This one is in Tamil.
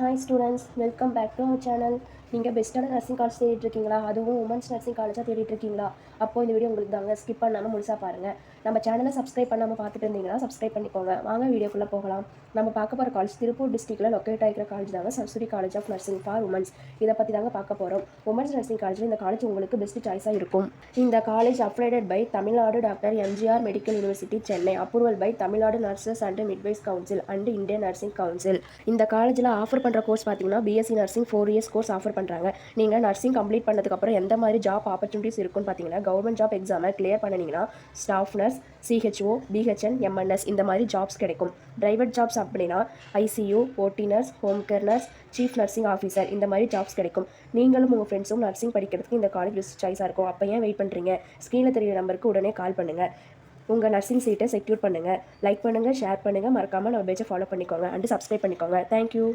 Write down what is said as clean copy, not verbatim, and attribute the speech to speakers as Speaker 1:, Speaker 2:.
Speaker 1: Hi students, welcome back to our channel. நீங்கள் பெஸ்ட்டான நர்சிங் காலேஜ் தேடிட்டு இருக்கீங்களா? அதுவும் உமன்ஸ் நர்சிங் காலேஜாக தேடிட்டு இருக்கீங்களா? அப்போ இந்த வீடியோ உங்களுக்கு தாங்க, ஸ்கிப் பண்ணாமல் முழுசாக பாருங்கள். நம்ம சேனலை சப்ஸ்கிரைப் பண்ணாமல் பார்த்துட்டு இருந்தீங்கன்னா சப்ஸ்கிரைப் பண்ணிக்கோங்க. வாங்க வீடியோக்குள்ளே போகலாம். நம்ம பார்க்க போகிற காலேஜ் திருப்பூர் டிஸ்ட்ரிக்ட்டில் லொக்கேட் ஆகிற காலேஜ் தாங்க Saraswathi college of nursing for womens. இதை பற்றி தாங்க பார்க்க போகிறோம். உமன்ஸ் நர்சிங் காலேஜில் இந்த காலேஜ் உங்களுக்கு பெஸ்ட் சாய்ஸாக இருக்கும். இந்த college அப்ரைடட் by Tamil Nadu doctor MGR medical university Chennai, approval by Tamil Nadu nurses and midwives council and Indian nursing council. இந்த காலேஜில் ஆஃபர் பண்ணுற கோர்ஸ் பார்த்தீங்கன்னா BSc nursing 4 years course offer பண்ணுறாங்க. நீங்கள் நர்சிங் கம்ப்ளீட் பண்ணதுக்கப்புறம் எந்த மாதிரி ஜாப் ஆப்பர்ச்சுனிட்டிஸ் இருக்குன்னு பார்த்தீங்கன்னா, கவர்மெண்ட் ஜாப் எக்ஸாமை கிளியர் பண்ணினீங்கன்னா staff nurse, CHO, PHN, MNS இந்த மாதிரி ஜாப்ஸ் கிடைக்கும். ப்ரைவேட் ஜாப்ஸ் அப்படின்னா ICU, OT nurse, home care nurse, chief nursing officer இந்த மாதிரி ஜாப்ஸ் கிடைக்கும். நீங்களும் உங்கள் ஃப்ரெண்ட்ஸும் நர்சிங் படிக்கிறதுக்கு இந்த காலேஜ் பெஸ்ட் சாய்ஸாக இருக்கும். அப்போ ஏன் வெயிட் பண்ணுறீங்க? ஸ்க்ரீனில் தெரியுற நம்பருக்கு உடனே கால் பண்ணுங்கள். உங்கள் நர்சிங் சீட்டை செக்யூர் பண்ணுங்கள். லைக் பண்ணுங்கள், ஷேர் பண்ணுங்கள், மறக்காமல் நம்ம பேஜை ஃபாலோ பண்ணிக்கோங்க அண்ட் சப்ஸ்கிரைப் பண்ணிக்கோங்க. தேங்க்யூ.